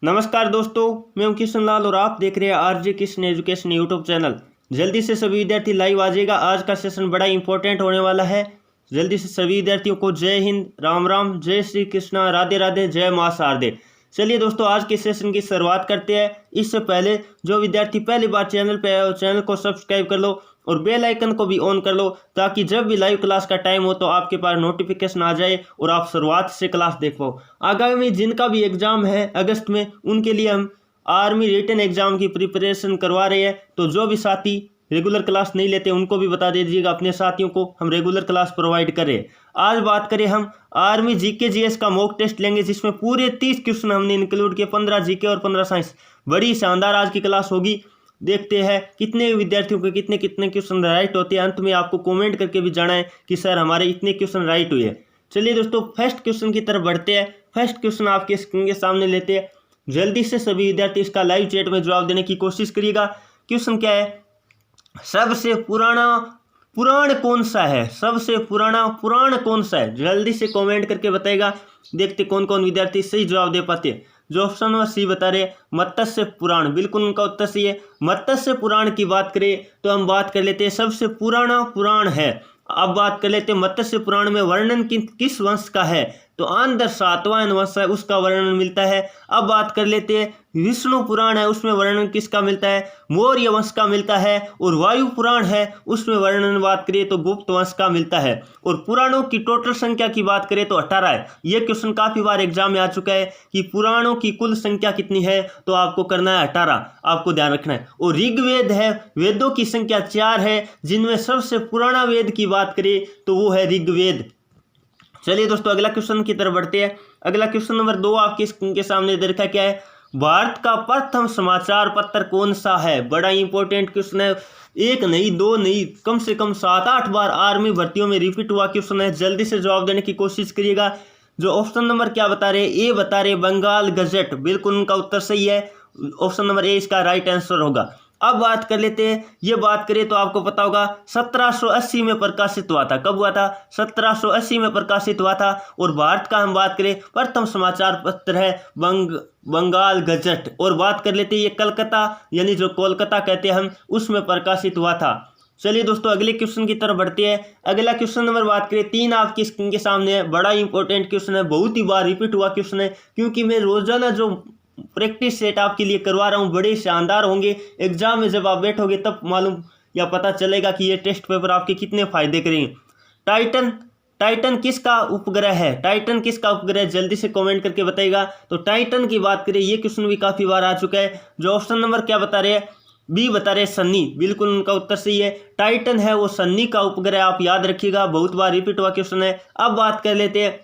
नमस्कार दोस्तों, मैं हूं किशन लाल और आप देख रहे हैं RJ Kishan education YouTube channel. जल्दी से सभी विद्यार्थी लाइव आ जाइएगा। आज का सेशन बड़ा इंपॉर्टेंट होने वाला है। जल्दी से सभी विद्यार्थियों को जय हिंद, राम राम, जय श्री कृष्णा, राधे राधे, जय मां शारदे। चलिए दोस्तों, आज के सेशन की शुरुआत करते हैं। इससे पहले जो विद्यार्थी पहली बार चैनल पे आए हो, चैनल को सब्सक्राइब कर लो और बेल आइकन को भी ऑन कर लो, ताकि जब भी लाइव क्लास का टाइम हो तो आपके पास नोटिफिकेशन आ जाए और आप शुरुआत से क्लास देख पाओ। आगामी जिनका भी एग्जाम है अगस्त में, उनके लिए हम आर्मी रिटन एग्जाम की प्रिपरेशन करवा रहे हैं। तो जो भी साथी रेगुलर क्लास नहीं लेते उनको भी बता दीजिएगा, अपने साथियों को हम रेगुलर क्लास प्रोवाइड करें। आज बात करें हम आर्मी जीके जीएस का मॉक टेस्ट लेंगे, जिसमें पूरे 30 क्वेश्चन हमने इंक्लूड किए, 15 जीके और 15 साइंस। बड़ी शानदार आज की क्लास होगी। देखते हैं कितने विद्यार्थियों के कितने कितने क्वेश्चन राइट होते हैं। अंत में आपको कमेंट करके भी जानाएं कि सर हमारे इतने क्वेश्चन राइट हुए। चलिए दोस्तों, फर्स्ट क्वेश्चन की तरफ बढ़ते हैं। फर्स्ट क्वेश्चन आपके स्क्रीन के सामने लेते हैं। जल्दी से सभी विद्यार्थी इसका लाइव चैट में जवाब देने की कोशिश करिएगा। क्वेश्चन क्या है? सबसे पुराना पुराण कौन सा है? सबसे पुराना पुराण कौन सा है? जल्दी से कमेंट करके बताएगा। देखते कौन कौन विद्यार्थी सही जवाब दे पाते हैं। जो ऑप्शन नंबर सी बता रहे मत्स्य पुराण, बिल्कुल उनका उत्तर सही है। मत्स्य पुराण की बात करें तो हम बात कर लेते हैं सबसे पुराना पुराण है। अब बात कर लेते हैं मत्स्य पुराण में वर्णन किस वंश का है? तो आंध्र सातवाहन वंश है, उसका वर्णन मिलता है। अब बात कर लेते हैं विष्णु पुराण है, उसमें वर्णन किसका मिलता है? मौर्य वंश का मिलता है। और वायु पुराण है, उसमें वर्णन बात करें तो गुप्त वंश का मिलता है। और पुराणों की टोटल संख्या की बात करें तो 18 है। यह क्वेश्चन काफी बार एग्जाम में आ चुका है कि पुराणों की कुल संख्या कितनी है, तो आपको करना है 18, आपको ध्यान रखना है। और ऋग्वेद है, वेदों की संख्या 4 है, जिनमें सबसे पुराना वेद की बात करें तो वो है ऋग्वेद। चलिए दोस्तों, अगला क्वेश्चन की तरफ बढ़ते हैं। अगला क्वेश्चन नंबर 2 आपके स्क्रीन के सामने दे रखा क्या है? भारत का प्रथम समाचार पत्र कौन सा है? बड़ा इंपॉर्टेंट क्वेश्चन है। एक नहीं, दो नहीं, कम से कम 7-8 बार आर्मी भर्तियों में रिपीट हुआ क्वेश्चन है। जल्दी से जवाब देने की कोशिश करिएगा। जो ऑप्शन नंबर क्या बता रहे? ए बता रहे बंगाल गजट, बिल्कुल उनका उत्तर सही है। ऑप्शन नंबर ए इसका राइट आंसर होगा। अब बात कर लेते हैं, ये बात करें तो आपको पता होगा 1780 में प्रकाशित हुआ था। कब हुआ था? 1780 में प्रकाशित हुआ था। और भारत का हम बात करें प्रथम समाचार पत्र है बंगाल गजट। और बात कर लेते हैं ये कलकत्ता, यानी जो कोलकाता कहते हैं हम, उसमें प्रकाशित हुआ था। चलिए दोस्तों, अगले क्वेश्चन की तरफ बढ़ते हैं। अगला क्वेश्चन नंबर बात करें 3 आपकी स्क्रीन के सामने है। बड़ा इंपॉर्टेंट क्वेश्चन है, बहुत ही बार रिपीट हुआ क्वेश्चन है, क्योंकि मैं रोजाना जो प्रैक्टिस सेट आपके लिए करवा रहा हूँ बड़े शानदार होंगे। एग्जाम में जब आप बैठोगे तब मालूम या पता चलेगा कि ये टेस्ट पेपर आपके कितने फायदे करेंगे। टाइटन किसका उपग्रह है? टाइटन किसका उपग्रह है? जल्दी से कमेंट करके बताइएगा। तो टाइटन की बात करें, ये क्वेश्चन भी काफी बार आ चुका है। जो ऑप्शन नंबर क्या बता रहे हैं? बी बता रहे सन्नी, बिल्कुल उनका उत्तर सही है। टाइटन है वो सन्नी का उपग्रह, आप याद रखिएगा, बहुत बार रिपीट हुआ क्वेश्चन है। अब बात कर लेते हैं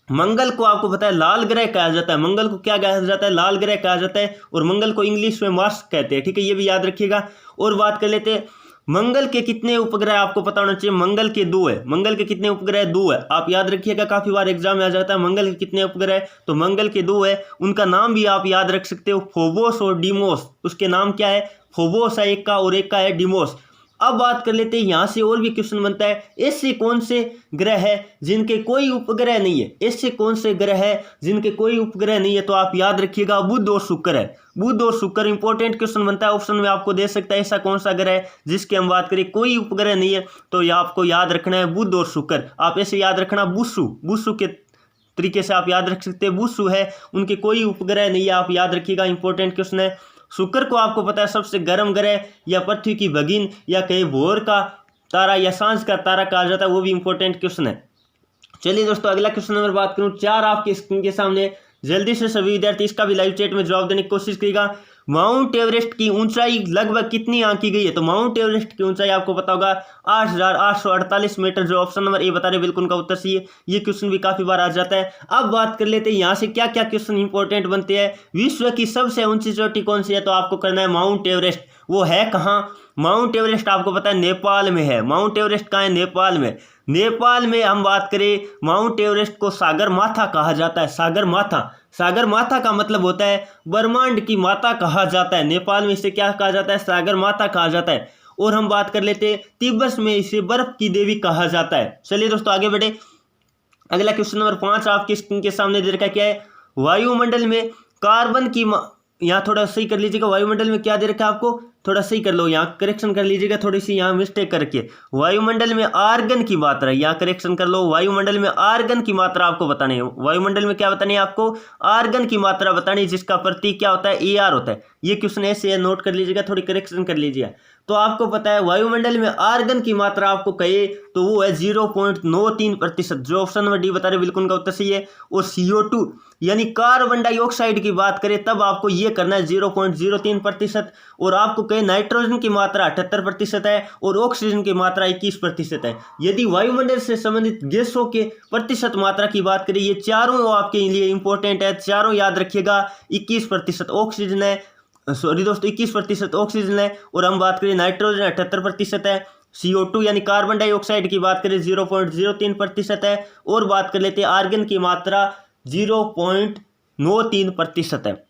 मंगल को, आपको पता है लाल ग्रह कहा जाता है। मंगल को क्या कहा जाता है? लाल ग्रह कहा जाता है। और मंगल को इंग्लिश में मार्स कहते हैं, ठीक है, ये भी याद रखिएगा। और बात कर लेते हैं मंगल के कितने उपग्रह, आपको पता होना चाहिए। मंगल के 2 है। मंगल के कितने उपग्रह? 2 है, आप याद रखिएगा, काफी बार एग्जाम में आ जाता है मंगल के कितने उपग्रह। तो मंगल के 2 है। उनका नाम भी आप याद रख सकते हो, फोबोस और डिमोस। उसके नाम क्या है? फोबोस है एक का, और एक का है डिमोस। अब बात कर लेते हैं, यहां से और भी क्वेश्चन बनता है, ऐसे कौन से ग्रह है जिनके कोई उपग्रह नहीं है? ऐसे कौन से ग्रह है जिनके कोई उपग्रह नहीं है? तो आप याद रखिएगा बुध और शुक्र है। बुध और शुक्र इंपॉर्टेंट क्वेश्चन बनता है, ऑप्शन में आपको दे सकता है ऐसा कौन सा ग्रह है जिसकी हम बात करें कोई उपग्रह नहीं है। तो ये आपको याद रखना है बुध और शुक्र। आप ऐसे याद रखना बुसु के तरीके से आप याद रख सकते हैं। बुसु है, उनके कोई उपग्रह नहीं है, आप याद रखिएगा, इंपॉर्टेंट क्वेश्चन है। शुक्र को आपको पता है सबसे गर्म ग्रह या पृथ्वी की भगिन या कहीं भोर का तारा या सांझ का तारा कहा जाता है, वो भी इंपॉर्टेंट क्वेश्चन है। चलिए दोस्तों, अगला क्वेश्चन नंबर बात करूं 4 आपकी स्क्रीन के सामने। जल्दी से सभी विद्यार्थी इसका भी लाइव चैट में जवाब देने की कोशिश करिएगा। माउंट एवरेस्ट की ऊंचाई लगभग कितनी आंकी गई है? तो माउंट एवरेस्ट की ऊंचाई आपको पता होगा 8,848 मीटर। जो ऑप्शन नंबर ए बता रहे बिल्कुल उनका उत्तर सही है। ये क्वेश्चन भी काफी बार आ जाता है। अब बात कर लेते हैं यहाँ से क्या क्या क्वेश्चन इंपॉर्टेंट बनते हैं। विश्व की सबसे ऊंची चोटी कौन सी है? तो आपको करना है माउंट एवरेस्ट। वो है कहाँ? माउंट एवरेस्ट आपको पता है नेपाल में है। माउंट एवरेस्ट कहाँ है? नेपाल में। नेपाल में हम बात करें, माउंट एवरेस्ट को सागर माथा कहा जाता है। सागर माथा, सागर माथा का मतलब होता है ब्रह्मांड की माता कहा जाता है। नेपाल में इसे क्या कहा जाता है? सागर माता कहा जाता है। और हम बात कर लेते हैं तिब्बत में इसे बर्फ की देवी कहा जाता है। चलिए दोस्तों आगे बढ़े। अगला क्वेश्चन नंबर 5 आपके स्क्रीन के सामने दे रखा है, क्या है? वायुमंडल में कार्बन की यहाँ थोड़ा सही कर लीजिएगा, वायुमंडल में क्या दे रखा है आपको, थोड़ा सही कर लो, यहाँ करेक्शन कर लीजिएगा, थोड़ी सी यहाँ मिस्टेक करके। वायुमंडल में आर्गन की मात्रा, यहाँ करेक्शन कर लो, वायुमंडल में आर्गन की मात्रा आपको बतानी है। वायुमंडल में क्या बतानी है आपको? आर्गन की मात्रा बतानी है, जिसका प्रतीक क्या होता है? AR होता है। ये क्वेश्चन ऐसे नोट कर लीजिएगा, थोड़ी करेक्शन कर लीजिएगा। तो आपको पता है वायुमंडल में आर्गन की मात्रा आपको कहे तो वो है 0.93%, जो ऑप्शन नंबर डी बता रहे बिल्कुल उनका उत्तर सही है। और CO2 यानी कार्बन डाइऑक्साइड की बात करें तब आपको ये करना है 0.03%। और आपको कहे नाइट्रोजन की मात्रा 78% है और ऑक्सीजन की मात्रा 21% है। यदि वायुमंडल से संबंधित गैसों के प्रतिशत मात्रा की बात करें, ये चारों आपके लिए इंपॉर्टेंट है, चारों याद रखिएगा। 21% ऑक्सीजन है, सॉरी दोस्तों 21% ऑक्सीजन है। और हम बात करें नाइट्रोजन 78% है। CO2 यानी कार्बन डाइऑक्साइड की बात करें 0.03% है। और बात कर लेते हैं आर्गन की मात्रा 0.93% है।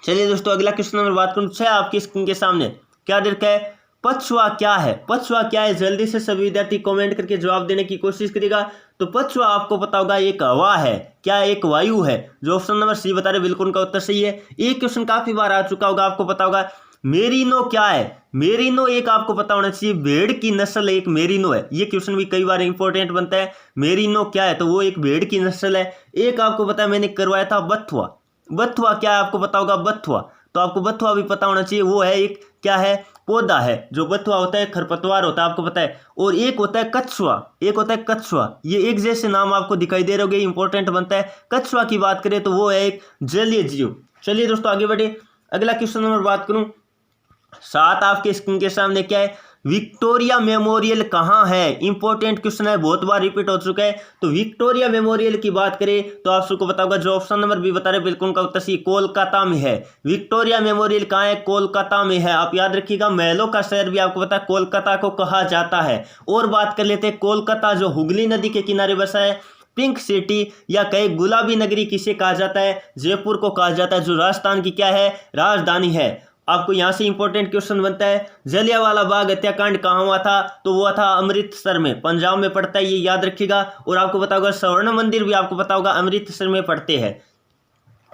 चलिए दोस्तों अगला क्वेश्चन नंबर बात करूँ 6 आपकी स्क्रीन के सामने क्या दे रखा है? पछुआ क्या है? पछुआ क्या है? जल्दी से सभी विद्यार्थी कमेंट करके जवाब देने की कोशिश करिएगा। तो पछुआ आपको पता होगा एक हवा है, क्या एक वायु है, जो ऑप्शन नंबर सी बता रहे बिल्कुल उनका उत्तर सही है। एक क्वेश्चन काफी बार आ चुका होगा, आपको पता होगा। मेरिनो क्या है? मेरिनो एक आपको पता होना चाहिए, भेड़ की नस्ल एक मेरिनो है। ये क्वेश्चन भी कई बार इंपॉर्टेंट बनता है। मेरिनो क्या है? तो वो एक भेड़ की नस्ल है। एक आपको पता है मैंने करवाया था बथुआ। बथुआ क्या है आपको पता होगा? बथुआ, तो आपको बथुआ भी पता होना चाहिए, वो है एक क्या है? पौधा है। जो बथुआ होता है खरपतवार होता है, आपको पता है। और एक होता है कछुआ, एक होता है कछुआ। ये एक जैसे नाम आपको दिखाई दे रहे होंगे, इंपॉर्टेंट बनता है। कछुआ की बात करें तो वो है एक जलीय जीव। चलिए दोस्तों आगे बढ़े। अगला क्वेश्चन नंबर बात करूं 7 आपके स्क्रीन के सामने क्या है? विक्टोरिया मेमोरियल कहाँ है? इंपॉर्टेंट क्वेश्चन है, बहुत बार रिपीट हो चुका है। तो विक्टोरिया मेमोरियल की बात करें तो आप सबको पता होगा, जो ऑप्शन नंबर भी बता रहे बिल्कुल उनका उत्तर सही, कोलकाता में है। विक्टोरिया मेमोरियल कहाँ है? कोलकाता में है। आप याद रखिएगा, महलों का शहर भी आपको पता है कोलकाता को कहा जाता है। और बात कर लेते हैं कोलकाता, जो हुगली नदी के किनारे बसा है। पिंक सिटी या कहे गुलाबी नगरी किसे कहा जाता है? जयपुर को कहा जाता है, जो राजस्थान की क्या है? राजधानी है। आपको यहां से इंपॉर्टेंट क्वेश्चन बनता है, जलियांवाला बाग हत्याकांड कहाँ हुआ था? तो वो था अमृतसर में, पंजाब में पड़ता है, ये याद रखिएगा। और आपको पता होगा स्वर्ण मंदिर भी आपको पता होगा अमृतसर में पड़ते हैं।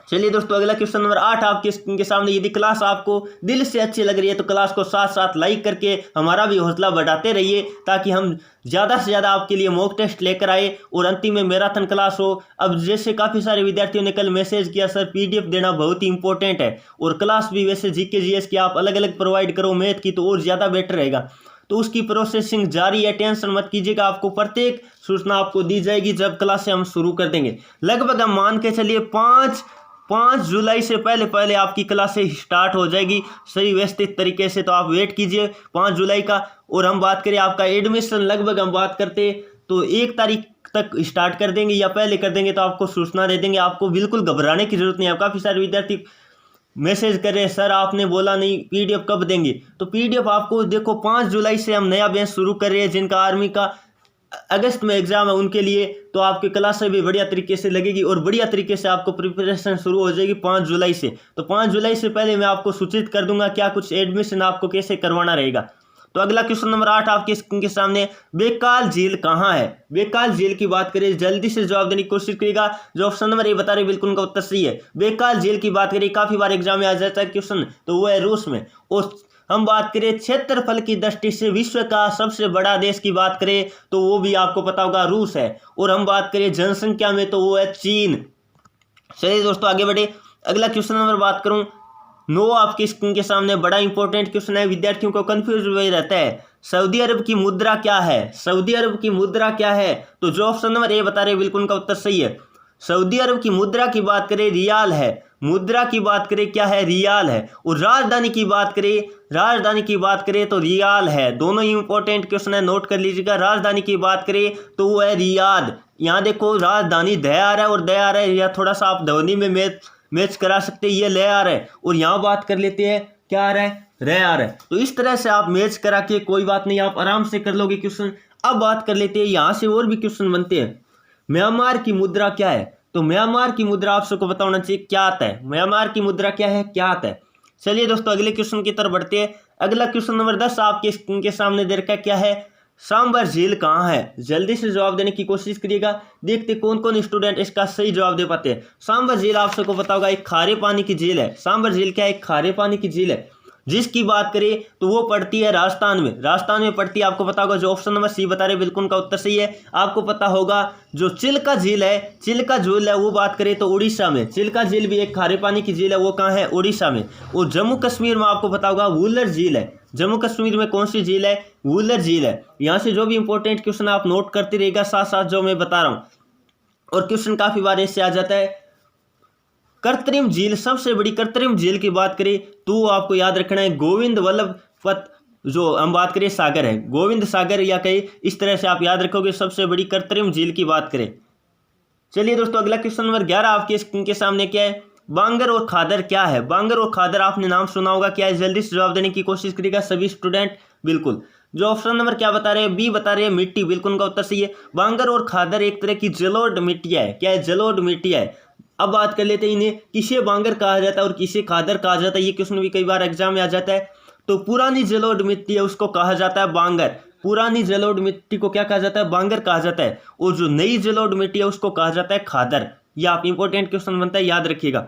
चलिए दोस्तों अगला क्वेश्चन नंबर 8 आपके स्क्रीन के सामने। यदि क्लास आपको दिल से अच्छी लग रही है तो क्लास को साथ साथ लाइक करके हमारा भी हौसला बढ़ाते रहिए, ताकि हम ज़्यादा से ज़्यादा आपके लिए मॉक टेस्ट लेकर आए और अंतिम में मैराथन क्लास हो। अब जैसे काफ़ी सारे विद्यार्थियों ने कल मैसेज किया, सर PDF देना बहुत ही इंपॉर्टेंट है, और क्लास भी वैसे GK GS की आप अलग अलग प्रोवाइड करो, मैथ की तो और ज़्यादा बेटर रहेगा। तो उसकी प्रोसेसिंग जारी है, टेंशन मत कीजिएगा। आपको प्रत्येक सूचना आपको दी जाएगी जब क्लास से हम शुरू कर देंगे। लगभग हम मान के चलिए 5 जुलाई से पहले आपकी क्लासें स्टार्ट हो जाएगी सही व्यवस्थित तरीके से। तो आप वेट कीजिए 5 जुलाई का। और हम बात करें आपका एडमिशन, लगभग हम बात करते तो 1 तारीख तक स्टार्ट कर देंगे या पहले कर देंगे, तो आपको सूचना दे देंगे। आपको बिल्कुल घबराने की जरूरत नहीं है। काफ़ी सारे विद्यार्थी मैसेज कर रहे हैं, सर आपने बोला नहीं PDF कब देंगे? तो PDF आपको देखो 5 जुलाई से हम नया बैच शुरू कर रहे हैं। जिनका आर्मी का अगस्त में एग्जाम है उनके लिए तो आपकी क्लासें भी बढ़िया तरीके से लगेगी और बढ़िया तरीके से आपको प्रिपरेशन शुरू हो जाएगी 5 जुलाई से। तो 5 जुलाई से पहले मैं आपको सूचित कर दूंगा क्या कुछ एडमिशन आपको कैसे करवाना रहेगा। तो अगला क्वेश्चन नंबर 8 आपके स्क्रीन के सामने, बेकाल झील कहाँ है? बेकाल झील की बात करें, जल्दी से जवाब देने की कोशिश करिएगा। जो ऑप्शन नंबर ए बता रहे बिल्कुल उनका उत्तर सही है। बेकाल झील की बात करें, काफी बार एग्जाम में आ जाता है क्वेश्चन, तो वो है रूस में। और हम बात करें क्षेत्रफल की दृष्टि से विश्व का सबसे बड़ा देश की बात करें तो वो भी आपको पता होगा रूस है। और हम बात करें जनसंख्या में तो वो है चीन। चलिए दोस्तों आगे बढ़े। अगला क्वेश्चन नंबर बात करूं 9 आपकी स्क्रीन के सामने, बड़ा इंपॉर्टेंट क्वेश्चन है, विद्यार्थियों को कंफ्यूज हुए रहता है। सऊदी अरब की मुद्रा क्या है? सऊदी अरब की मुद्रा क्या है? तो जो ऑप्शन नंबर ए बता रहे बिल्कुल उनका उत्तर सही है। सऊदी अरब की मुद्रा की बात करें रियाल है। मुद्रा की बात करें क्या है? रियाल है। और राजधानी की बात करें तो रियाल है। दोनों ही इंपॉर्टेंट क्वेश्चन है, नोट कर लीजिएगा। राजधानी की बात करें तो वो है रियाद। यहाँ देखो राजधानी दयार है और दयार है, या थोड़ा सा आप ध्वनि में मैच करा सकते हैं, ये ले आ रहा है। और यहाँ बात कर लेते हैं क्या आ रहा है? रे आ रहा है। तो इस तरह से आप मैच करा के कोई बात नहीं, आप आराम से कर लोगे क्वेश्चन। अब बात कर लेते हैं, यहाँ से और भी क्वेश्चन बनते हैं। म्यांमार की मुद्रा क्या है? तो म्यांमार की मुद्रा आप सबको पता होना चाहिए क्या आता है। म्यांमार की मुद्रा क्या है, क्या आता है? चलिए दोस्तों अगले क्वेश्चन की तरफ बढ़ते हैं। अगला क्वेश्चन नंबर 10 आपके स्क्रीन के सामने दे रखा है, क्या है? सांबर झील कहाँ है? जल्दी से जवाब देने की कोशिश करिएगा, देखते कौन कौन स्टूडेंट इसका सही जवाब दे पाते हैं। सांबर झील आप सबको पता होगा एक खारे पानी की झील है। सांबर झील क्या है? एक खारे पानी की झील है। जिसकी बात करें तो वो पड़ती है राजस्थान में, राजस्थान में पड़ती है। आपको पता होगा, जो ऑप्शन नंबर सी बता रहे बिल्कुल उनका उत्तर सही है। आपको पता होगा जो चिल्का झील है, चिल्का झील है वो बात करें तो उड़ीसा में। चिल्का झील भी एक खारे पानी की झील है, वो कहाँ है? उड़ीसा में। और जम्मू कश्मीर में आपको पता होगा वुलर झील है। जम्मू कश्मीर में कौन सी झील है? वुलर झील है। यहाँ से जो भी इंपॉर्टेंट क्वेश्चन आप नोट करते रहेगा साथ साथ जो मैं बता रहा हूँ। और क्वेश्चन काफी बार इससे आ जाता है। कृत्रिम झील, सबसे बड़ी कृत्रिम झील की बात करें तो आपको याद रखना है गोविंद वल्लभ पत, जो हम बात करें सागर है, गोविंद सागर या कहीं इस तरह से आप याद रखोगे सबसे बड़ी कृत्रिम झील की बात करें। चलिए दोस्तों अगला क्वेश्चन नंबर 11 आपके स्क्रीन के सामने क्या है? बांगर और खादर क्या है? बांगर और खादर आपने नाम सुना होगा, क्या है? जल्दी से जवाब देने की कोशिश करिएगा सभी स्टूडेंट। बिल्कुल, जो ऑप्शन नंबर क्या बता रहे हैं? बी बता रहे हैं, मिट्टी। बिल्कुल उनका उत्तर सही है। बांगर और खादर एक तरह की जलोढ़ मिट्टी है। क्या है? जलोढ़ मिट्टी है। अब बात कर लेते हैं इन्हें किसे बांगर कहा जाता है और किसे खादर कहा जाता है। ये क्वेश्चन भी कई बार एग्जाम में आ जाता है। तो पुरानी जलोढ़ मिट्टी है उसको कहा जाता है बांगर। पुरानी जलोढ़ मिट्टी को क्या कहा जाता है? बांगर कहा जाता है। और जो नई जलोढ़ मिट्टी है उसको कहा जाता है खादर। यह आप इंपॉर्टेंट क्वेश्चन बनता है, याद रखिएगा।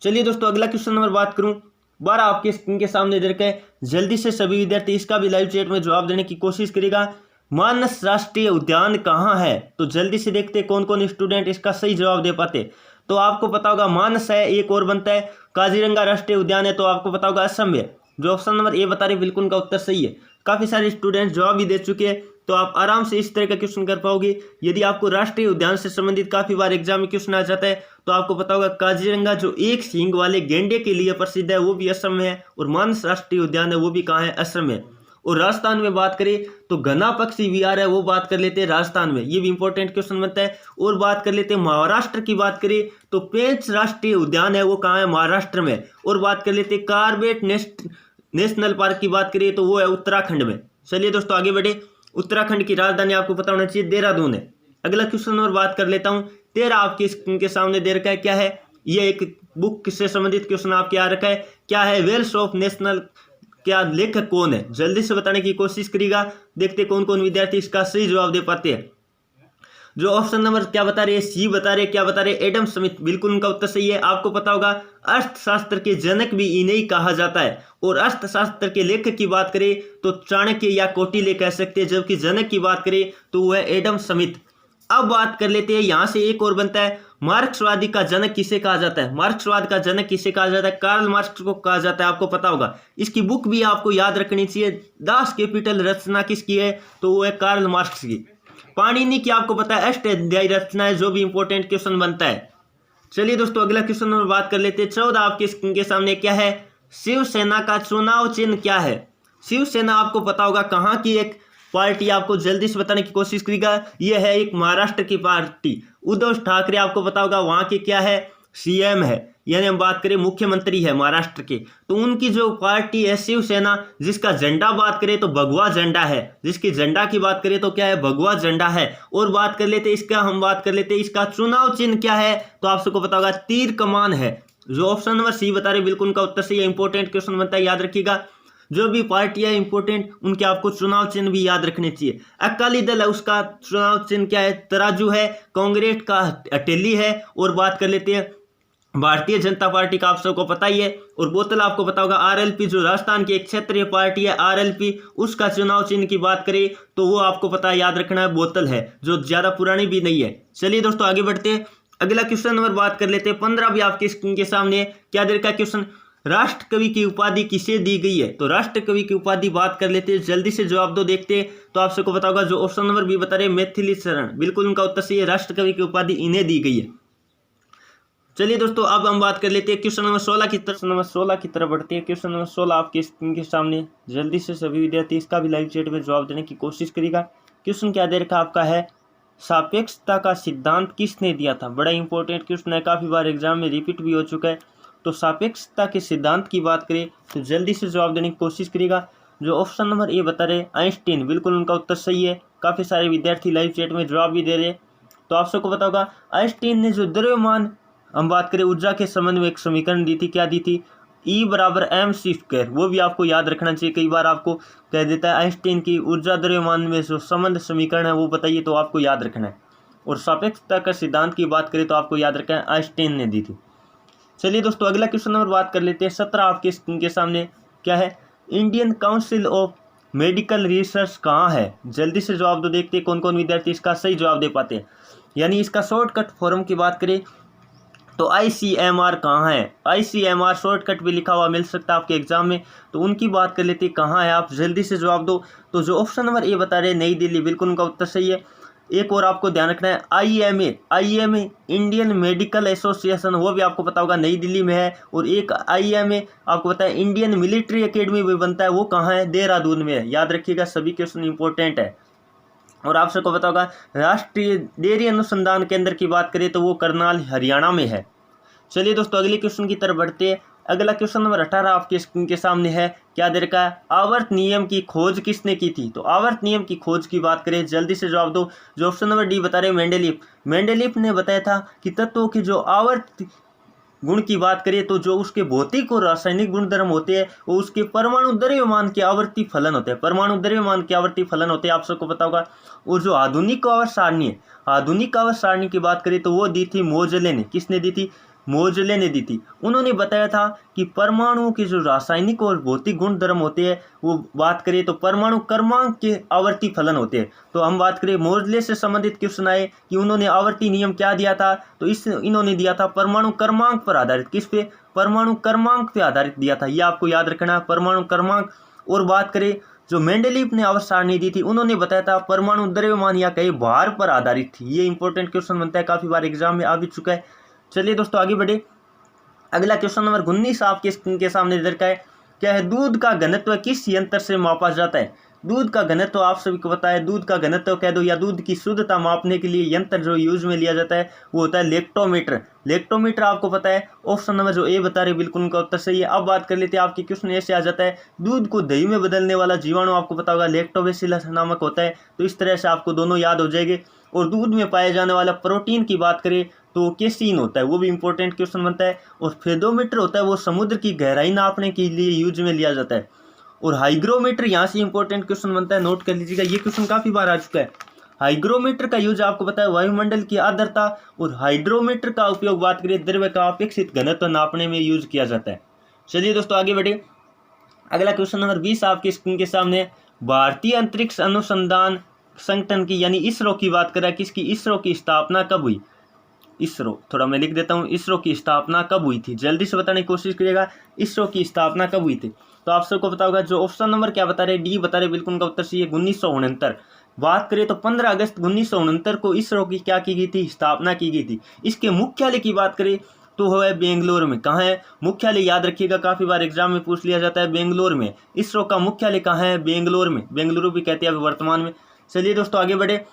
चलिए दोस्तों अगला क्वेश्चन नंबर बात करूं, 12 आपके स्क्रीन के सामने दे रखा है। जल्दी से सभी विद्यार्थी इसका भी लाइव चैट में जवाब देने की कोशिश करेगा। मानस राष्ट्रीय उद्यान कहाँ है? तो जल्दी से देखते कौन कौन स्टूडेंट इसका सही जवाब दे पाते। तो आपको पता होगा मानस है, एक और बनता है काजीरंगा राष्ट्रीय उद्यान है, तो आपको पता होगा असम में। जो ऑप्शन नंबर ए बता रहे बिल्कुल उनका उत्तर सही है। काफी सारे स्टूडेंट जवाब भी दे चुके हैं, तो आप आराम से इस तरह का क्वेश्चन कर पाओगे। यदि आपको राष्ट्रीय उद्यान से संबंधित काफी बार एग्जाम में क्वेश्चन आ जाता है, तो आपको पता होगा काजीरंगा जो एक सींग वाले गेंडे के लिए प्रसिद्ध है वो भी असम में है, और मानस राष्ट्रीय उद्यान है वो भी कहाँ है? असम में। और राजस्थान में बात करें तो घना पक्षी विहार है, वो बात कर लेते हैं राजस्थान में। ये भी इंपॉर्टेंट क्वेश्चन बनता है। और बात कर लेते हैं महाराष्ट्र की बात करें तो पेंच राष्ट्रीय उद्यान है, वो कहाँ है? महाराष्ट्र में। और बात कर लेते हैं कार्बेट नेशनल पार्क की बात करिए तो वो है उत्तराखंड में। चलिए दोस्तों आगे बढ़े। उत्तराखंड की राजधानी आपको पता होना चाहिए देहरादून है। अगला क्वेश्चन नंबर बात कर लेता हूँ, 13 आपके स्क्रीन के सामने दे रखा है, क्या है? ये एक बुक से संबंधित क्वेश्चन आपके आ रखा है, क्या है? वेल्स ऑफ नेशनल, क्या लेखक कौन है? जल्दी से बताने की कोशिश करिएगा, देखते कौन कौन विद्यार्थी इसका सही जवाब दे पाते हैं। जो ऑप्शन नंबर क्या बता रहे हैं? सी बता रहे, क्या बता रहे? Adam Smith. बिल्कुल उनका उत्तर सही है। आपको पता होगा अर्थशास्त्र के जनक भी इन्हें ही कहा जाता है। और अर्थशास्त्र के लेखक की बात करें तो चाणक्य या कौटिल्य कह सकते हैं, जबकि जनक की बात करें तो वह एडम स्मिथ। अब बात कर लेते हैं, यहां से एक और बनता है, मार्क्सवादी का जनक किसे कहा जाता है? मार्क्सवाद का जनक किसे कहा जाता है? कार्ल मार्क्स को कहा जाता है। आपको पता होगा, इसकी बुक भी आपको याद रखनी चाहिए। दास कैपिटल रचना किसकी है? तो वो है कार्ल मार्क्स की। पाणिनि की आपको पता है अष्टाध्यायी रचना है, जो भी इंपॉर्टेंट क्वेश्चन बनता है। चलिए दोस्तों अगला क्वेश्चन नंबर बात कर लेते हैं, 14 आपके स्क्रीन के सामने क्या है? शिवसेना का चुनाव चिन्ह क्या है? शिवसेना आपको पता होगा कहाँ की एक पार्टी, आपको जल्दी से बताने की कोशिश करेगा। यह है एक महाराष्ट्र की पार्टी। उद्धव ठाकरे आपको पता होगा वहां के क्या है? सीएम है, यानी हम बात करें मुख्यमंत्री है महाराष्ट्र के। तो उनकी जो पार्टी है शिवसेना, जिसका झंडा बात करें तो भगवा झंडा है, जिसकी झंडा की बात करें तो क्या है? भगवा झंडा है। और बात कर लेते इसका, हम बात कर लेते इसका चुनाव चिन्ह क्या है? तो आप सबको पता होगा तीर कमान है। जो ऑप्शन नंबर सी बता रहे बिल्कुल उनका उत्तर सही है। इंपॉर्टेंट क्वेश्चन बनता है, याद रखिएगा। जो भी पार्टी है इंपॉर्टेंट, उनके आपको चुनाव चिन्ह भी याद रखने चाहिए। अकाली दल है, उसका चुनाव चिन्ह क्या है? तराजू है। कांग्रेस का हथेली है। और बात कर लेते हैं भारतीय जनता पार्टी का, आप सबको पता ही है। और बोतल आपको पता होगा आरएलपी, जो राजस्थान की एक क्षेत्रीय पार्टी है आरएलपी, उसका चुनाव चिन्ह की बात करें तो वो आपको पता है, याद रखना है, बोतल है, जो ज्यादा पुरानी भी नहीं है। चलिए दोस्तों आगे बढ़ते हैं। अगला क्वेश्चन नंबर बात कर लेते हैं, 15 भी आपकी स्क्रीन के सामने। क्या देर का क्वेश्चन? राष्ट्र कवि की उपाधि किसे दी गई है? तो राष्ट्र कवि की उपाधि बात कर लेते हैं, जल्दी से जवाब दो, देखते हैं। तो आप सबको पता होगा जो ऑप्शन नंबर बी बता रहे मैथिली शरण, बिल्कुल उनका उत्तर सही है। राष्ट्र कवि की उपाधि इन्हें दी गई है। चलिए दोस्तों अब हम बात कर लेते हैं क्वेश्चन नंबर 16 की तरफ। नंबर 16 की तरफ बढ़ते हैं। क्वेश्चन नंबर 16 आपके स्क्रीन के सामने, जल्दी से सभी विद्यार्थी इसका भी लाइव चैट में जवाब देने की कोशिश करेगा। क्वेश्चन क्या दे रखा आपका है? सापेक्षता का सिद्धांत किसने दिया था? बड़ा इंपॉर्टेंट क्वेश्चन है, काफी बार एग्जाम में रिपीट भी हो चुका है। तो सापेक्षता के सिद्धांत की बात करें तो जल्दी से जवाब देने की कोशिश करेगा। जो ऑप्शन नंबर ए बता रहे आइंस्टीन, बिल्कुल उनका उत्तर सही है। काफी सारे विद्यार्थी लाइव चैट में जवाब भी दे रहे। तो आप सबको पता होगा आइंस्टीन ने जो द्रव्यमान, हम बात करें ऊर्जा के संबंध में एक समीकरण दी थी, क्या दी थी? E बराबर mc², वो भी आपको याद रखना चाहिए। कई बार आपको कह देता है आइंस्टीन की ऊर्जा द्रव्यमान में जो संबंध समीकरण है वो बताइए, तो आपको याद रखना है। और सापेक्षता का सिद्धांत की बात करें तो आपको याद रखना है आइंस्टीन ने दी थी। चलिए दोस्तों अगला क्वेश्चन नंबर बात कर लेते हैं। 17 आपके स्क्रीन के सामने क्या है, Indian council of medical research कहाँ है? जल्दी से जवाब दो, देखते हैं कौन कौन विद्यार्थी इसका सही जवाब दे पाते हैं। यानी इसका शॉर्टकट फॉर्म की बात करें तो ICMR कहाँ है? ICMR शॉर्टकट भी लिखा हुआ मिल सकता है आपके एग्जाम में, तो उनकी बात कर लेते हैं। कहाँ है? आप जल्दी से जवाब दो। तो जो ऑप्शन नंबर ए बता रहे हैं नई दिल्ली, बिल्कुल उनका उत्तर सही है। एक और आपको ध्यान रखना है, IMA इंडियन मेडिकल एसोसिएशन, वो भी आपको पता होगा नई दिल्ली में है। और एक IMA आपको पता है इंडियन मिलिट्री एकेडमी भी बनता है, वो कहाँ है? देहरादून में है। याद रखिएगा, सभी क्वेश्चन इंपॉर्टेंट है। और आप सबको पता होगा राष्ट्रीय डेयरी अनुसंधान केंद्र की बात करें तो वो करनाल हरियाणा में है। चलिए दोस्तों अगले क्वेश्चन की तरफ बढ़ते हैं। अगला क्वेश्चन नंबर 18 आपके स्क्रीन के सामने है। क्या दे रखा है? आवर्त नियम की खोज किसने की थी? तो आवर्त नियम की खोज की बात करें, जल्दी से जवाब दो। जो ऑप्शन नंबर डी बता रहे मेंडेलीफ ने बताया था कि तत्वों की जो आवर्त गुण की बात करें तो जो उसके भौतिक और रासायनिक गुणधर्म होते हैं वो उसके परमाणु द्रव्यमान के आवर्ती फलन होते हैं। परमाणु द्रव्यमान के आवर्ती फलन होते हैं, आप सबको पता होगा। और जो आधुनिक आवर्त सारणी है, आधुनिक आवर्त सारणी की बात करें तो वो दी थी मोजले ने। किसने दी थी? मोजले ने दी थी। उन्होंने बताया था कि परमाणुओं के जो रासायनिक और भौतिक गुणधर्म होते हैं वो बात करें तो परमाणु क्रमांक के आवर्ती फलन होते हैं। तो हम बात करें मोजले से संबंधित क्वेश्चन आए कि उन्होंने आवर्ती नियम क्या दिया था, तो इन्होंने दिया था परमाणु क्रमांक पर आधारित। किस पे? परमाणु क्रमांक पे आधारित दिया था, ये आपको याद रखना है, परमाणु क्रमांक। और बात करें जो मेंडेलीफ ने आवर्त सारणी दी थी, उन्होंने बताया था परमाणु द्रव्यमान या कहीं भार पर आधारित थी। ये इंपॉर्टेंट क्वेश्चन बनता है, काफी बार एग्जाम में आ भी चुका है। चलिए दोस्तों आगे बढ़े। अगला क्वेश्चन नंबर 19 आपके स्क्रीन के सामने दे रखा है। क्या है? दूध का घनत्व किस यंत्र से मापा जाता है? दूध का घनत्व आप सभी को पता है, दूध का घनत्व कह दो या दूध की शुद्धता मापने के लिए यंत्र जो यूज में लिया जाता है वो होता है लेक्टोमीटर। लेक्टोमीटर आपको पता है। ऑप्शन नंबर जो ए बता रहे बिल्कुल उनका उत्तर सही है। अब बात कर लेते हैं, आपके क्वेश्चन ऐसे आ जाता है, दूध को दही में बदलने वाला जीवाणु आपको पता होगा लैक्टोबैसिलस नामक होता है। तो इस तरह से आपको दोनों याद हो जाएंगे। और दूध में पाए जाने वाला प्रोटीन की बात करें तो केसीन होता है, वो भी इंपॉर्टेंट क्वेश्चन बनता है। और फेदोमीटर होता है, वो समुद्र की गहराई नापने के लिए यूज में लिया जाता है। और हाइग्रोमीटर यहाँ से इंपॉर्टेंट क्वेश्चन बनता है, नोट कर लीजिएगा, ये क्वेश्चन काफी बार आ चुका है। हाइग्रोमीटर का यूज आपको पता है वायुमंडल की आर्द्रता, और हाइड्रोमीटर का उपयोग बात करें द्रव्य का अपेक्षित घनत्व नापने में यूज किया जाता है। चलिए दोस्तों आगे बढ़े। अगला क्वेश्चन नंबर 20 आपके स्क्रीन के सामने। भारतीय अंतरिक्ष अनुसंधान संगठन की यानी इसरो की बात करें, किसकी? इसरो की स्थापना कब हुई? इसरो, थोड़ा मैं लिख देता हूँ, इसरो की स्थापना कब हुई थी? जल्दी से बताने की कोशिश करिएगा, इसरो की स्थापना कब हुई थी? तो आप सबको पता होगा। जो ऑप्शन नंबर क्या बता रहे? डी बता रहे, बिल्कुल उनका उत्तर सही है, 1969। बात करें तो 15 अगस्त 1969 को इसरो की क्या की गई थी? स्थापना की गई थी। इसके मुख्यालय की बात करें तो वो है बेंगलोर में। कहाँ है मुख्यालय? याद रखिएगा, काफी बार एग्जाम में पूछ लिया जाता है, बेंगलोर में। इसरो का मुख्यालय कहाँ है? बेंगलोर में, बेंगलुरु भी कहते हैं अभी वर्तमान में। चलिए दोस्तों आगे बढ़े।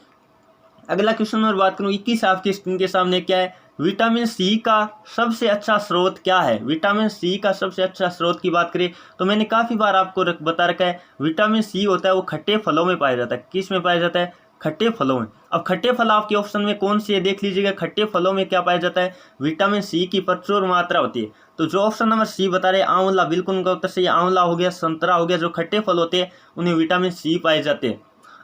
अगला क्वेश्चन नंबर बात करूँ 21 आपके स्क्रीन के सामने। क्या है? विटामिन सी का सबसे अच्छा स्रोत क्या है? विटामिन सी का सबसे अच्छा स्रोत की बात करें तो मैंने काफी बार आपको बता रखा है, विटामिन सी होता है वो खट्टे फलों में पाया जाता है। किस में पाया जाता है? खट्टे फलों में। अब खट्टे फल आपके ऑप्शन में कौन से है देख लीजिएगा। खट्टे फलों में क्या पाया जाता है? विटामिन सी की प्रचुर मात्रा होती है। तो जो ऑप्शन नंबर सी बता रहे आंवला, बिल्कुल उनका उत्तर सही है। आंवला हो गया, संतरा हो गया, जो खट्टे फल होते हैं उन्हें विटामिन सी पाए जाते हैं।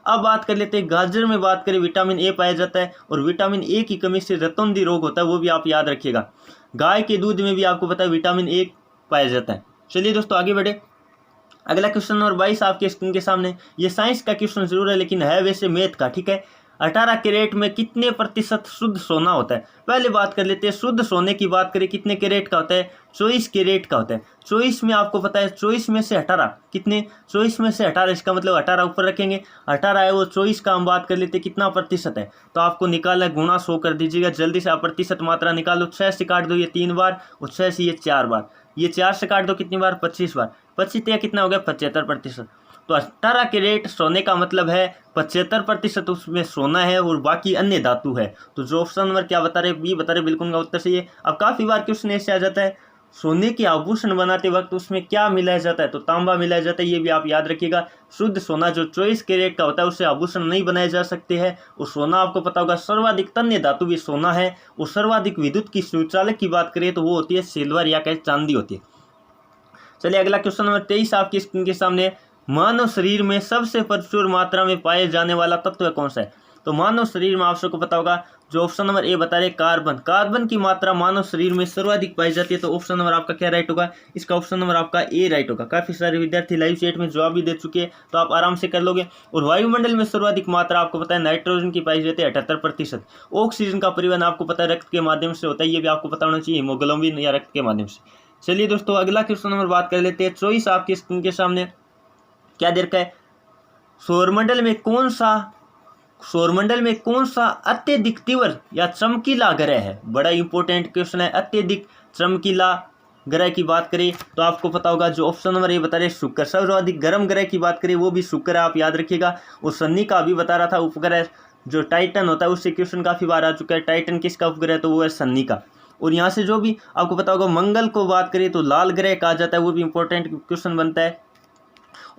अब बात कर लेते हैं गाजर में, बात करें विटामिन ए पाया जाता है। और विटामिन ए की कमी से रतौंधी रोग होता है, वो भी आप याद रखिएगा। गाय के दूध में भी आपको पता है विटामिन ए पाया जाता है। चलिए दोस्तों आगे बढ़े। अगला क्वेश्चन नंबर 22 आपके स्क्रीन के सामने। ये साइंस का क्वेश्चन जरूर है लेकिन है वैसे मैथ का, ठीक है। 18 कैरेट में कितने प्रतिशत शुद्ध सोना होता है? पहले बात कर लेते हैं शुद्ध सोने की। बात करें कितने कैरेट का होता है? 24 कैरेट का होता है। 24 में आपको पता है 24 में से 18 कितने? 24 में से 18, इसका मतलब 18 ऊपर रखेंगे, 18 है वो 24 का। हम बात कर लेते हैं कितना प्रतिशत है, तो आपको निकाला गुणा 100 कर दीजिएगा। जल्दी से आप प्रतिशत मात्रा निकालो। 6 से काट दो ये 3 बार, और 6 से ये 4 बार, ये 4 से काट दो कितनी बार? 25 बार। 25 या कितना हो गया? 75%। तो 18 कैरेट सोने का मतलब है 75% उसमें सोना है और बाकी अन्य धातु है। तो जो ऑप्शन नंबर क्या बता रहे? बी बता रहे, बिल्कुल उनका उत्तर सही है। अब काफी बार क्वेश्चन ऐसे आ जाता है, सोने के आभूषण बनाते वक्त उसमें क्या मिलाया जाता है? तो तांबा मिलाया जाता है, ये भी आप याद रखिएगा। शुद्ध सोना जो 24 कैरेट का होता है उससे आभूषण नहीं बनाए जा सकते हैं। और सोना आपको पता होगा सर्वाधिक तन्य धातु भी सोना है। और सर्वाधिक विद्युत की सुचालक की बात करें तो वो होती है सिल्वर या कहे चांदी होती है। चलिए अगला क्वेश्चन नंबर 23 आपकी स्क्रीन के सामने, मानव शरीर में सबसे प्रचुर मात्रा में पाए जाने वाला तत्व कौन सा है? तो मानव शरीर में आप सबको पता होगा, जो ऑप्शन नंबर ए बता रहे कार्बन, कार्बन की मात्रा मानव शरीर में सर्वाधिक पाई जाती है। तो ऑप्शन नंबर आपका क्या राइट होगा? इसका ऑप्शन नंबर आपका ए राइट होगा। काफी सारे विद्यार्थी लाइव चैट में जवाब भी दे चुके हैं, तो आप आराम से कर लोगे। और वायुमंडल में सर्वाधिक मात्रा आपको पता है नाइट्रोजन की पाई जाती है 78%। ऑक्सीजन का परिवहन आपको पता है रक्त के माध्यम से होता है, ये भी आपको पता होना चाहिए, हीमोग्लोबिन या रक्त के माध्यम से। चलिए दोस्तों अगला क्वेश्चन नंबर बात कर लेते हैं। 24 आपकी स्क्रीन के सामने क्या दे रखा है? सौरमंडल में कौन सा अत्यधिक तीव्र या चमकीला ग्रह है? बड़ा इंपॉर्टेंट क्वेश्चन है। अत्यधिक चमकीला ग्रह की बात करें तो आपको पता होगा, जो ऑप्शन नंबर ए बता रहे शुक्र। सर्वाधिक गर्म ग्रह की बात करें वो भी शुक्र है, आप याद रखिएगा। और शनि का भी बता रहा था उपग्रह, जो टाइटन होता है उससे क्वेश्चन काफी बार आ चुका है। टाइटन किसका उपग्रह? तो वो है शनि का। और यहाँ से जो भी आपको पता होगा, मंगल को बात करें तो लाल ग्रह कहा जाता है, वो भी इंपॉर्टेंट क्वेश्चन बनता है।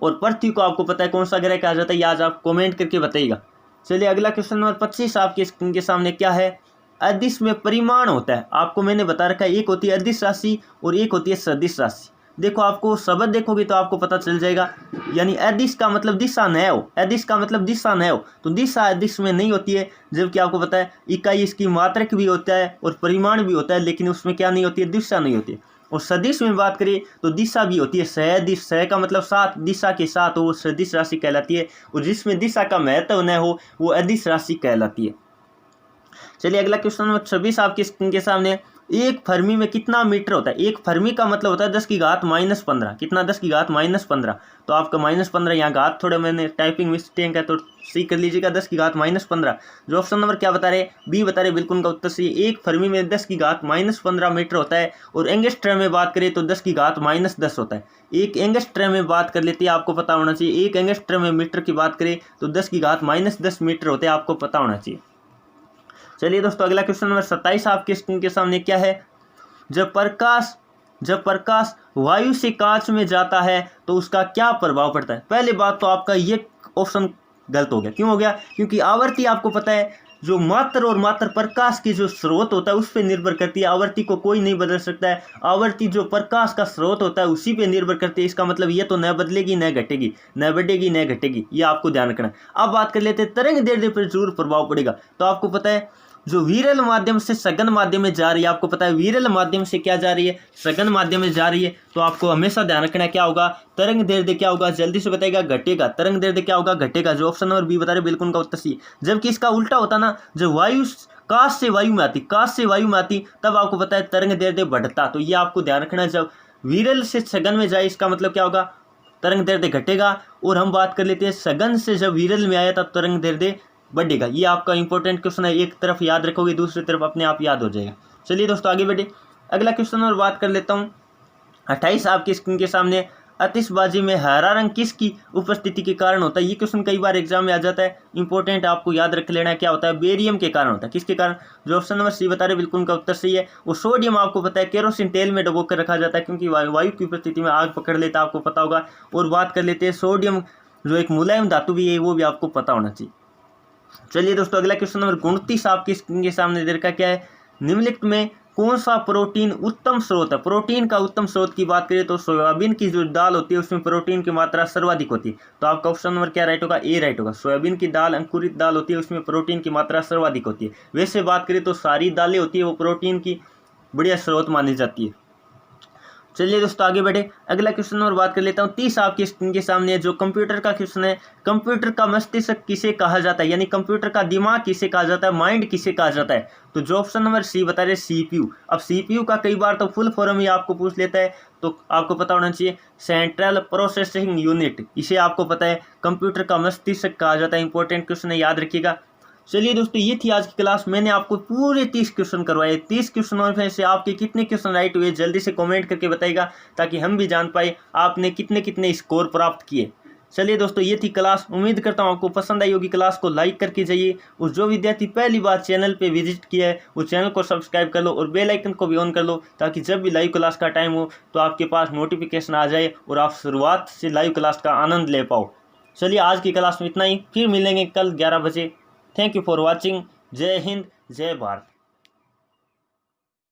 और पृथ्वी को आपको पता है कौन सा ग्रह कहा जाता है, ये आज आप कमेंट करके बताइएगा। चलिए अगला क्वेश्चन नंबर 25 आपकी स्क्रीन के सामने क्या है? अदिश में परिमाण होता है, आपको मैंने बता रखा है, एक होती है अदिश राशि और एक होती है सदिश राशि। देखो आपको शब्द देखोगे तो आपको पता चल जाएगा। यानी अदिश का मतलब दिशा न हो, अदिश का मतलब दिशा न हो, तो दिशा अदिश में नहीं होती है। जबकि आपको पता है इकाई इसकी मात्रक भी होता है और परिमाण भी होता है, लेकिन उसमें क्या नहीं होती है? दिशा नहीं होती है। और सदिश में बात करें तो दिशा भी होती है, सदिश, सह का मतलब साथ, दिशा के साथ, वो सदिश राशि कहलाती है। और जिसमें दिशा का महत्व न हो वो अदिश राशि कहलाती है। चलिए अगला क्वेश्चन नंबर 26 आपकी स्क्रीन के सामने, एक फर्मी में कितना मीटर होता है? एक फर्मी का मतलब होता है 10 की घात -15। कितना? 10 की घात -15। तो आपका -15 यहाँ घात थोड़ा मैंने टाइपिंग मिस्टेक है तो सही कर लीजिएगा। 10 की घात -15। जो ऑप्शन नंबर क्या बता रहे? बी बता रहे, बिल्कुल का उत्तर सही। एक फर्मी में 10 की घात -15 मीटर होता है। और एंगस्ट्रम में बात करें तो 10 की घात -10 होता है। एक एंगस्ट्रम में बात कर लेते हैं, आपको पता होना चाहिए। एक एंगस्ट्रम में मीटर की बात करें तो 10 की घात -10 मीटर होते हैं, आपको पता होना चाहिए। चलिए दोस्तों अगला क्वेश्चन नंबर 27 आपके स्क्रीन के सामने क्या है? जब प्रकाश वायु से कांच में जाता है तो उसका क्या प्रभाव पड़ता है? पहले बात तो आपका ये ऑप्शन गलत हो गया। क्यों हो गया? क्योंकि आवृत्ति आपको पता है, जो मात्र और मात्र प्रकाश की जो स्रोत होता है उस पर निर्भर करती है। आवृत्ति को कोई नहीं बदल सकता है। आवृत्ति जो प्रकाश का स्रोत होता है उसी पे निर्भर करती है। इसका मतलब ये तो न बदलेगी न घटेगी, न बढ़ेगी न घटेगी, ये आपको ध्यान रखना है। अब बात कर लेते हैं तरंग दैर्ध्य पर जरूर प्रभाव पड़ेगा। तो आपको पता है जो विरल माध्यम से सघन माध्यम में जा रही है, आपको पता है विरल माध्यम से क्या जा रही है? सघन माध्यम में जा रही है। तो आपको हमेशा ध्यान रखना है क्या होगा? तरंग दैर्ध्य क्या होगा? जल्दी से बताइएगा। घटेगा। तरंग दैर्ध्य क्या होगा? घटेगा। जो ऑप्शन नंबर बी बता रहे बिल्कुल का उत्तर सी। जबकि इसका उल्टा होता ना, जब वायु काश से वायु में आती तब आपको पता है तरंग दैर्ध्य बढ़ता। तो ये आपको ध्यान रखना है। जब विरल से सघन में जाए इसका मतलब क्या होगा? तरंग दैर्ध्य घटेगा। और हम बात कर लेते हैं सघन से जब विरल में आया तब तरंग दैर्ध्य बढ़ेगा। ये आपका इंपॉर्टेंट क्वेश्चन है, एक तरफ याद रखोगे दूसरी तरफ अपने आप याद हो जाएगा। चलिए दोस्तों आगे बढ़े। अगला क्वेश्चन और बात कर लेता हूँ 28 आपकी स्क्रीन के सामने, आतिशबाजी में हरा रंग किसकी उपस्थिति के कारण होता है? ये क्वेश्चन कई बार एग्जाम में आ जाता है, इंपॉर्टेंट आपको याद रख लेना है। क्या होता है? बेरियम के कारण होता है। किसके कारण? जो ऑप्शन नंबर सी बता रहे बिल्कुल का उत्तर सही है। और सोडियम आपको पता है केरोसिन तेल में डुबो कर रखा जाता है, क्योंकि वायु की उपस्थिति में आग पकड़ लेता है, आपको पता होगा। और बात कर लेते हैं सोडियम जो एक मुलायम धातु भी है, वो भी आपको पता होना चाहिए। चलिए दोस्तों अगला क्वेश्चन नंबर 29 आपकी स्क्रीन के सामने दे रखा क्या है? निम्नलिखित में कौन सा प्रोटीन उत्तम स्रोत है? प्रोटीन का उत्तम स्रोत की बात करें तो सोयाबीन की जो दाल होती है उसमें प्रोटीन की मात्रा सर्वाधिक होती है। तो आपका ऑप्शन नंबर क्या राइट होगा? ए राइट होगा। सोयाबीन की दाल अंकुरित दाल होती है, उसमें प्रोटीन की मात्रा सर्वाधिक होती है। वैसे बात करें तो सारी दालें होती है वो प्रोटीन की बढ़िया स्रोत मानी जाती है। चलिए दोस्तों आगे बढ़े। अगला क्वेश्चन और बात कर लेता हूँ 30 आपकी स्क्रीन के सामने है, जो कंप्यूटर का क्वेश्चन है। कंप्यूटर का मस्तिष्क किसे कहा जाता है? यानी कंप्यूटर का दिमाग किसे कहा जाता है? माइंड किसे कहा जाता है? तो जो ऑप्शन नंबर सी बता रहे CPU। अब CPU का कई बार तो फुल फॉर्म ही आपको पूछ लेता है, तो आपको पता होना चाहिए सेंट्रल प्रोसेसिंग यूनिट। इसे आपको पता है कंप्यूटर का मस्तिष्क कहा जाता है। इंपॉर्टेंट क्वेश्चन है, याद रखिएगा। चलिए दोस्तों ये थी आज की क्लास। मैंने आपको पूरे 30 क्वेश्चन करवाए। 30 क्वेश्चनों में से आपके कितने क्वेश्चन राइट हुए जल्दी से कमेंट करके बताइएगा, ताकि हम भी जान पाए आपने कितने कितने स्कोर प्राप्त किए। चलिए दोस्तों ये थी क्लास। उम्मीद करता हूँ आपको पसंद आई होगी। क्लास को लाइक करके जाइए, और जो विद्यार्थी पहली बार चैनल पे विजिट किया है वो चैनल को सब्सक्राइब कर लो और बेल आइकन को भी ऑन कर लो, ताकि जब भी लाइव क्लास का टाइम हो तो आपके पास नोटिफिकेशन आ जाए और आप शुरुआत से लाइव क्लास का आनंद ले पाओ। चलिए आज की क्लास में इतना ही, फिर मिलेंगे कल 11 बजे। Thank you for watching. जय हिंद, जय भारत।